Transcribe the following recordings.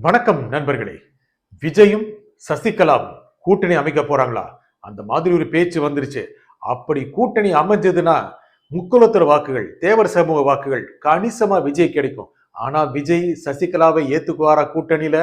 வணக்கம் நண்பர்களே. விஜயும் சசிகலாவும் கூட்டணி அமைக்க போறாங்களா? அந்த மாதிரி ஒரு பேச்சு வந்துருச்சு. அப்படி கூட்டணி அமைஞ்சதுன்னா முக்குலத்தர் வாக்குகள், தேவர் சமூக வாக்குகள் கணிசமா விஜய் கிடைக்கும். ஆனா விஜய் சசிகலாவை ஏத்துக்குவாரா கூட்டணியில?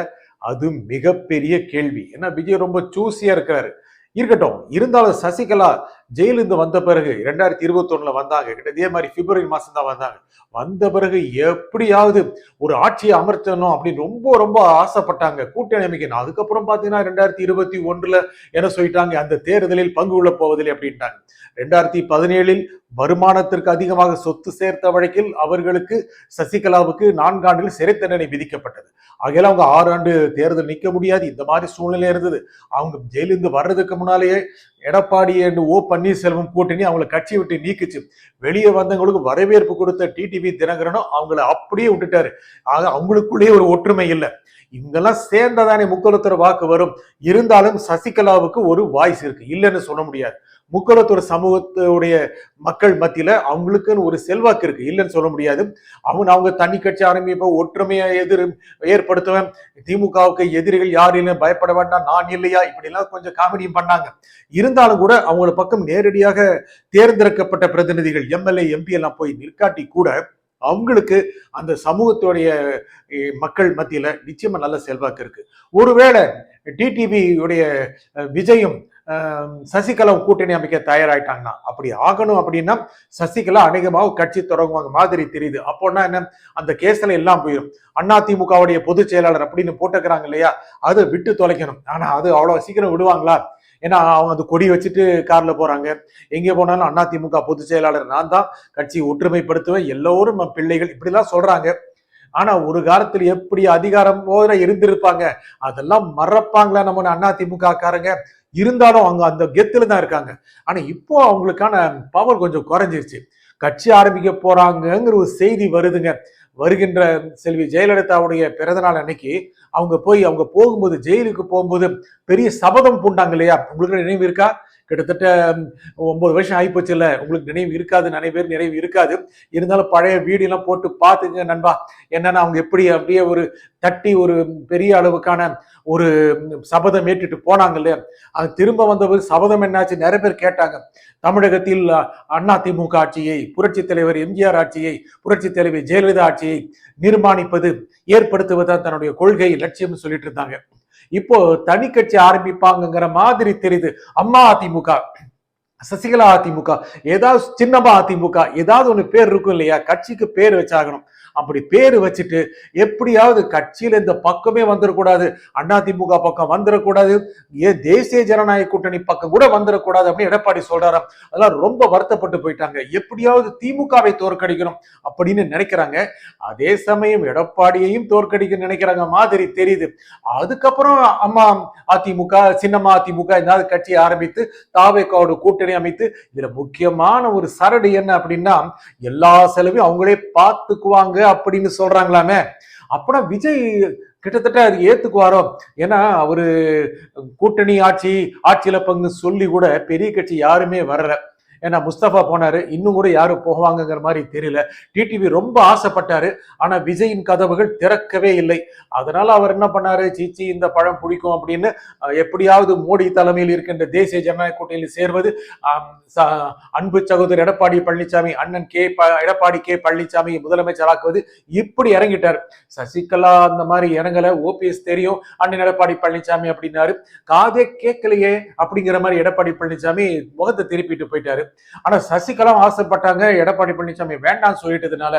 அது மிகப்பெரிய கேள்வி. ஏன்னா விஜய் ரொம்ப சூசியா இருக்கிறாரு. இருக்கட்டும், இருந்தாலும் சசிகலா ஜெயிலிருந்து வந்த பிறகு 2021 வந்தாங்க. இதே மாதிரி பிப்ரவரி மாசம் தான் வந்தாங்க. வந்த பிறகு எப்படியாவது ஒரு ஆட்சியை அமர்த்தணும் அப்படின்னு ரொம்ப ரொம்ப ஆசைப்பட்டாங்க, கூட்டணி அமைக்கணும். அதுக்கப்புறம் பாத்தீங்கன்னா 2021 என்ன சொல்லிட்டாங்க, அந்த தேர்தலில் பங்கு கொள்ள போவதில்லை அப்படின்ட்டாங்க. 2017 வருமானத்திற்கு அதிகமாக சொத்து சேர்த்த வழக்கில் அவர்களுக்கு சசிகலாவுக்கு 4 ஆண்டுகள் சிறை தண்டனை விதிக்கப்பட்டது. ஆகையால அவங்க 6 ஆண்டு தேர்தல் நிற்க முடியாது, இந்த மாதிரி சூழ்நிலை இருந்தது. அவங்க ஜெயிலிருந்து வர்றதுக்கு முன்னாலேயே எடப்பாடி ஓ பன்னீர்செல்வம் கூட்டணி அவங்களை கட்சி விட்டு நீக்குச்சு. வெளியே வந்தவங்களுக்கு வரவேற்பு கொடுத்த டிடிவி தினகரனும் அவங்களை அப்படியே விட்டுட்டாரு. ஆக அவங்களுக்குள்ளேயே ஒரு ஒற்றுமை இல்லை. இவங்கெல்லாம் சேர்ந்ததானே முக்குலத்தோர் வாக்கு வரும். இருந்தாலும் சசிகலாவுக்கு ஒரு வாய்ஸ் இருக்கு, இல்லைன்னு சொல்ல முடியாது. முக்குலத்தோர் சமூகத்துடைய மக்கள் மத்தியில அவங்களுக்குன்னு ஒரு செல்வாக்கு இருக்கு, இல்லைன்னு சொல்ல முடியாது. அவங்க தனி கட்சி ஆரம்பிப்ப ஒற்றுமையை ஏற்படுத்துவேன், திமுகவுக்கு எதிரிகள் யாரும் இல்லை, பயப்பட வேண்டாம், நான் இல்லையா, இப்படி எல்லாம் கொஞ்சம் காமெடியும் பண்ணாங்க. இருந்தாலும் கூட அவங்கள பக்கம் நேரடியாக தேர்ந்தெடுக்கப்பட்ட பிரதிநிதிகள் எம்எல்ஏ எம்பி எல்லாம் போய் நிற்காட்டி கூட அவங்களுக்கு அந்த சமூகத்துடைய மக்கள் மத்தியில நிச்சயமா நல்ல செல்வாக்கு இருக்கு. ஒருவேளை டிடிவி உடைய விஜயும் சசிகலா கூட்டணி அமைக்க தயாராயிட்டாங்கன்னா, அப்படி ஆகணும் அப்படின்னா சசிகலா அநேகமாக கட்சி தொடங்குவாங்க மாதிரி தெரியுது. அப்போனா என்ன, அந்த கேஸ்ல எல்லாம் போயிடும். அதிமுகவுடைய பொதுச் செயலாளர் அப்படின்னு போட்டுக்கிறாங்க இல்லையா, அதை விட்டு தொலைக்கணும். ஆனா அது அவ்வளவு சீக்கிரம் விடுவாங்களா? ஏன்னா அவங்க அது கொடி வச்சுட்டு கார்ல போறாங்க. எங்கே போனாலும் அதிமுக பொதுச் செயலாளர் நான் தான், கட்சி ஒற்றுமைப்படுத்துவேன், எல்லோரும் பிள்ளைகள், இப்படி எல்லாம் சொல்றாங்க. ஆனா ஒரு காலத்தில் எப்படி அதிகாரம் போல இருந்திருப்பாங்க, அதெல்லாம் மறப்பாங்களா நம்ம அதிமுக காரங்க? இருந்தாலும் அவங்க அந்த கெத்துல தான் இருக்காங்க. ஆனா இப்போ அவங்களுக்கான பவர் கொஞ்சம் குறைஞ்சிருச்சு. கட்சி ஆரம்பிக்க போறாங்கிற ஒரு செய்தி வருதுங்க. வருகின்ற செல்வி ஜெயலலிதாவுடைய பிறந்தநாள் அன்னைக்கு அவங்க போகும்போது, ஜெயிலுக்கு போகும்போது பெரிய சபதம் பூண்டாங்க இல்லையா? உங்களுக்கு நினைவு இருக்கா? கிட்டத்தட்ட 9 வருஷம் ஆகிப்போச்சு இல்ல, உங்களுக்கு நினைவு இருக்காது, நிறைய பேர் நினைவு இருக்காது. இருந்தாலும் பழைய வீடியோ எல்லாம் போட்டு பாத்துங்க நண்பா. என்னன்னா அவங்க எப்படி அப்படியே ஒரு தட்டி ஒரு பெரிய அளவுக்கான ஒரு சபதம் ஏற்றுட்டு போனாங்க இல்லையா? அது திரும்ப வந்தபோது சபதம் என்னாச்சு நிறைய பேர் கேட்டாங்க. தமிழகத்தில் அதிமுக ஆட்சியை, புரட்சி தலைவர் எம்ஜிஆர் ஆட்சியை, புரட்சி தலைவர் ஜெயலலிதா ஆட்சியை நிர்மாணிப்பது, ஏற்படுத்துவதுதான் தன்னுடைய கொள்கை லட்சியம் சொல்லிட்டு இருந்தாங்க. இப்போ தனி கட்சி ஆரம்பிப்பாங்கிற மாதிரி தெரியுது. அம்மா அதிமுக, சசிகலா அதிமுக, ஏதாவது சின்னமா அதிமுக, ஏதாவது ஒண்ணு பேர் இருக்கும் இல்லையா? கட்சிக்கு பேர் வச்சாகணும். அப்படி பேரு வச்சுட்டு எப்படியாவது கட்சியில இந்த பக்கமே வந்துடக்கூடாது, அதிமுக பக்கம் வந்துடக்கூடாது, தேசிய ஜனநாயக கூட்டணி பக்கம் கூட வந்துடக்கூடாது அப்படின்னு எடப்பாடி சொல்றாராம். அதெல்லாம் ரொம்ப வருத்தப்பட்டு போயிட்டாங்க. எப்படியாவது திமுகவை தோற்கடிக்கணும் அப்படின்னு நினைக்கிறாங்க. அதே சமயம் எடப்பாடியையும் தோற்கடிக்க நினைக்கிறாங்க மாதிரி தெரியுது. அதுக்கப்புறம் அம்மா அதிமுக, சின்னமா அதிமுக ஏதாவது கட்சி ஆரம்பித்து தாவேக்காவோட கூட்டணி அமைத்து, இதுல முக்கியமான ஒரு சரடு என்ன அப்படின்னா, எல்லா செலவையும் அவங்களே பார்த்துக்குவாங்க அப்படின்னு சொல்றாங்களாமே. அப்பனா விஜய் கிட்டத்தட்ட அது ஏத்துக்குவாரோ? ஏன்னா அவரு கூட்டணி ஆட்சியில பங்கு சொல்லி கூட பெரிய கட்சி யாருமே வரல. ஏன்னா முஸ்தபா போனாரு, இன்னும் கூட யாரும் போவாங்கிற மாதிரி தெரியல. டிடிவி ரொம்ப ஆசைப்பட்டாரு, ஆனா விஜயின் கதவுகள் திறக்கவே இல்லை. அதனால அவர் என்ன பண்ணாரு, சீச்சி இந்த பழம் பிடிக்கும் அப்படின்னு எப்படியாவது மோடி தலைமையில் இருக்கின்ற தேசிய ஜனநாயக கூட்டணியில் சேர்வது, அன்பு சகோதரர் எடப்பாடி பழனிசாமி, அண்ணன் எடப்பாடி பழனிசாமி முதலமைச்சராக்குவது, இப்படி இறங்கிட்டார். சசிகலா அந்த மாதிரி இறங்கல. ஓபிஎஸ் தெரியும், அண்ணன் எடப்பாடி பழனிசாமி அப்படின்னாரு, காதே கேட்கலையே அப்படிங்கிற மாதிரி எடப்பாடி பழனிசாமி முகத்தை திருப்பிட்டு போயிட்டாரு. ஆனா சசிகலா ஆசைப்பட்டாங்க, எடப்பாடி பழனிசாமி வேண்டாம் சொல்லிட்டதுனால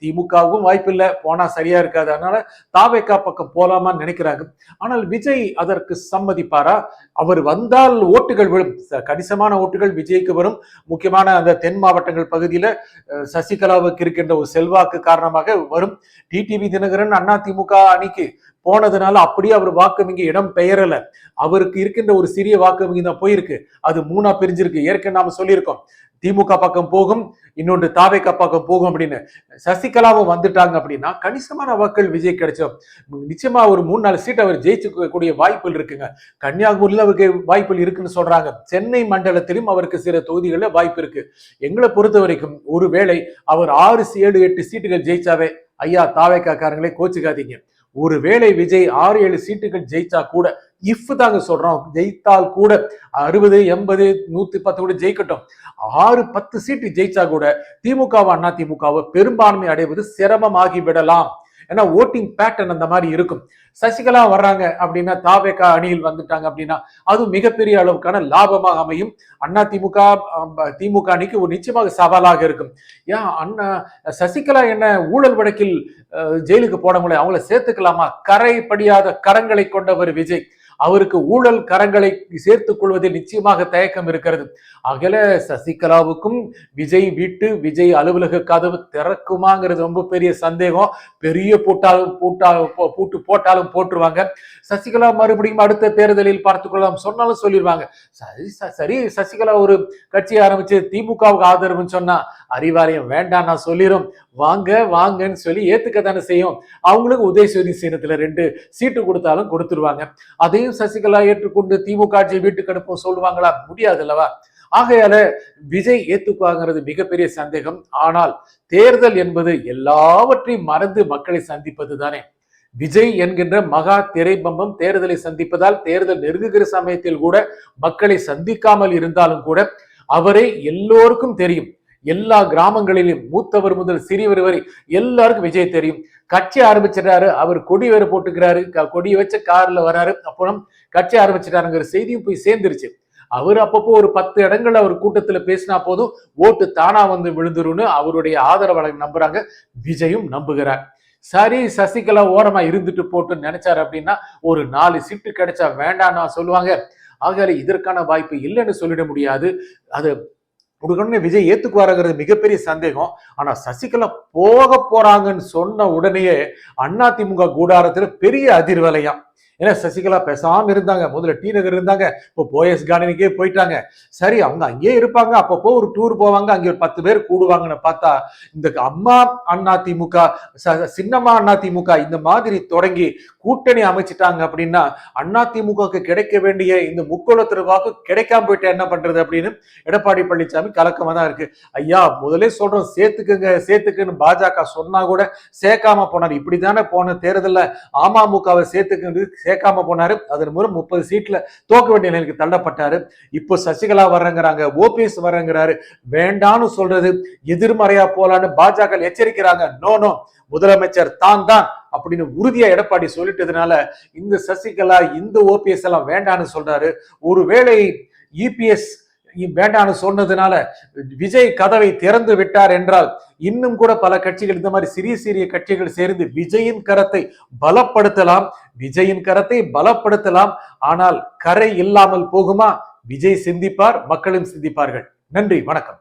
திமுகவும் வாய்ப்பு இல்லை, போனா சரியா இருக்காது, அதனால தாவேக்கா பக்கம் போலாமான்னு நினைக்கிறாங்க. ஆனால் விஜய் அதற்கு சம்மதிப்பாரா? அவர் வந்தால் ஓட்டுகள் விழும், கணிசமான ஓட்டுகள் விஜய்க்கு வரும். முக்கியமான அந்த தென் மாவட்டங்கள் பகுதியில சசிகலாவுக்கு இருக்கின்ற ஒரு செல்வாக்கு காரணமாக வரும். டிடிவி தினகரன் அதிமுக அணிக்கு போனதுனால அப்படியே அவர் வாக்கு வங்கி இடம் பெயரல. அவருக்கு இருக்கின்ற ஒரு சிறிய வாக்கு வங்கி தான் போயிருக்கு, அது 3ஆ பிரிஞ்சிருக்கு. ஏற்கனவே நாம சொல்லியிருக்கோம், திமுக பக்கம் போகும், இன்னொன்று தாவேக்கா பக்கம் போகும் அப்படின்னு. சசிகலாவும் வந்துட்டாங்க அப்படின்னா கணிசமான வாக்குகள் விஜய் கிடைச்சோம். நிச்சயமா ஒரு 3-4 சீட் அவர் ஜெயிச்சுக்கூடிய வாய்ப்புகள் இருக்குங்க. கன்னியாகுமரியில அவருக்கு வாய்ப்புகள் இருக்குன்னு சொல்றாங்க. சென்னை மண்டலத்திலும் அவருக்கு சில தொகுதிகளில் வாய்ப்பு இருக்கு. எங்களை பொறுத்த வரைக்கும் ஒருவேளை அவர் 6, 7, 8 சீட்டுகள் ஜெயிச்சாவே, ஐயா தாவேக்கா காரங்களே கோச்சுக்காதீங்க, ஒருவேளை விஜய் 6-7 சீட்டுகள் ஜெயிச்சா கூட, இஃப் தாங்க சொல்றோம், ஜெயித்தால் கூட 60, 80, 110 கூட ஜெயிக்கட்டும், 6-10 சீட்டு ஜெயிச்சா கூட திமுகவை அதிமுகவை பெரும்பான்மை அடைவது சிரமமாகி விடலாம். ஏன்னா ஓட்டிங் பேட்டர்ன் அந்த மாதிரி இருக்கும். சசிகலா வர்றாங்க அப்படின்னா, தாவேகா அணியில் வந்துட்டாங்க அப்படின்னா அது மிகப்பெரிய அளவுக்கான லாபமாக அமையும். அதிமுக திமுக அணிக்கு ஒரு நிச்சயமாக சவாலாக இருக்கும். ஏன் அண்ணா சசிகலா என்ன ஊழல் வழக்கில் ஜெயிலுக்கு போட முடியாது, அவங்கள சேர்த்துக்கலாமா? கரை படியாத கரங்களை கொண்டவர் விஜய், அவருக்கு ஊழல் கரங்களை சேர்த்துக் கொள்வதில் நிச்சயமாக தயக்கம் இருக்கிறது. அகல சசிகலாவுக்கும் விஜய் வீட்டு விஜய் அலுவலக கதவு திறக்குமாங்கிறது ரொம்ப பெரிய சந்தேகம். பெரிய பூட்டு போட்டாலும் போட்டுருவாங்க. சசிகலா மறுபடியும் அடுத்த தேர்தலில் பார்த்துக்கொள்ளலாம் சொன்னாலும் சொல்லிடுவாங்க. சரி சசிகலா ஒரு கட்சி ஆரம்பிச்சு திமுகவுக்கு ஆதரவுன்னு சொன்னா அறிவாலயம் வேண்டாம் நான் சொல்லிடும், வாங்க வாங்கன்னு சொல்லி ஏத்துக்க தானே செய்யும். அவங்களுக்கு உதயசூரி சீனத்துல 2 சீட்டு கொடுத்தாலும் கொடுத்துருவாங்க. அதையும் சசிகலா ஏற்றுக்கொண்டு திமுக ஆட்சியை வீட்டுக்கு அனுப்ப சொல்லுவாங்களா? முடியாது அல்லவா? ஆகையால விஜய் ஏத்துக்குவாங்கிறது மிகப்பெரிய சந்தேகம். ஆனால் தேர்தல் என்பது எல்லாவற்றையும் மறந்து மக்களை சந்திப்பது தானே. விஜய் என்கின்ற மகா திரைப்பம்பம் தேர்தலை சந்திப்பதால் தேர்தல் நெருங்குகிற சமயத்தில் கூட மக்களை சந்திக்காமல் இருந்தாலும் கூட அவரை எல்லோருக்கும் தெரியும். எல்லா கிராமங்களிலும் மூத்தவர் முதல் சிறியவர் வரை எல்லாருக்கும் விஜய் தெரியும். கட்சி ஆரம்பிச்சிட்டாரு, அவர் கொடி வேற போட்டுக்கிறாரு, கொடி வச்ச கார்ல வராரு, அப்புறம் கட்சி ஆரம்பிச்சிட்டாருங்கிற செய்தியும் போய் சேர்ந்துருச்சு. அவர் அப்பப்போ ஒரு 10 இடங்கள் அவர் கூட்டத்துல பேசினா போதும் ஓட்டு தானா வந்து விழுந்துருன்னு அவருடைய ஆதரவாளர்கள் நம்புறாங்க, விஜயும் நம்புகிறார். சரி சசிகலா ஓரமா இருந்துட்டு போட்டுன்னு நினைச்சாரு அப்படின்னா ஒரு 4 சீட்டு கிடைச்சா வேண்டாம் சொல்லுவாங்க. ஆகவே இதற்கான வாய்ப்பு இல்லைன்னு சொல்லிட முடியாது. அது உடனே விஜய் ஏத்துக்குவாருங்கிறது மிகப்பெரிய சந்தேகம். ஆனா சசிகலா போக போறாங்கன்னு சொன்ன உடனேயே அதிமுக கூடாரத்துல பெரிய அதிர்வலையாம். ஏன்னா சசிகலா பேசாம இருந்தாங்க, முதல்ல டி நகர் இருந்தாங்க, இப்போ போயஸ் கார்டனுக்கே போயிட்டாங்க. சரி அவங்க அங்கேயே இருப்பாங்க, அப்பப்போ ஒரு டூர் போவாங்க, அங்கே ஒரு 10 பேர் கூடுவாங்கன்னு பார்த்தா இந்த அம்மா அதிமுக சின்னம்மா அதிமுக இந்த மாதிரி தொடங்கி கூட்டணி அமைச்சிட்டாங்க அப்படின்னா அதிமுகவுக்கு கிடைக்க வேண்டிய இந்த முக்கோணத்திற்கு வாக்கு கிடைக்காம போயிட்டு என்ன பண்றது அப்படின்னு எடப்பாடி பழனிசாமி கலக்கமா தான் இருக்கு. ஐயா முதலே சொல்றோம் சேர்த்துக்குன்னு பாஜக சொன்னா கூட சேர்க்காம போனார். இப்படித்தானே போன தேர்தலில் அமமுகவை சேர்க்காம போனாரு. அதன் மூலம் 30 சீட்ல தோக்க வேண்டிய நிலைக்கு தள்ளப்பட்டாரு. இப்போ சசிகலா வர்றங்கிறாங்க, ஓபிஎஸ் வர்றங்கிறாரு. வேண்டான்னு சொல்றது எதிர்மறையா போலான்னு பாஜக எச்சரிக்கிறாங்க. நோ முதலமைச்சர் தான் அப்படின்னு உறுதியா எடப்பாடி சொல்லிட்டதுனால இந்த சசிகலா இந்த ஓபிஎஸ் எல்லாம் வேண்டான்னு சொல்றாரு. ஒருவேளை இபிஎஸ் வேண்டான்னு சொன்னதுனால விஜய் கதவை திறந்து விட்டார் என்றால் இன்னும் கூட பல கட்சிகள் இந்த மாதிரி சிறிய கட்சிகள் சேர்ந்து விஜயின் கரத்தை பலப்படுத்தலாம். ஆனால் கரை இல்லாமல் போகுமா? விஜய் சிந்திப்பார், மக்களும் சிந்திப்பார்கள். நன்றி, வணக்கம்.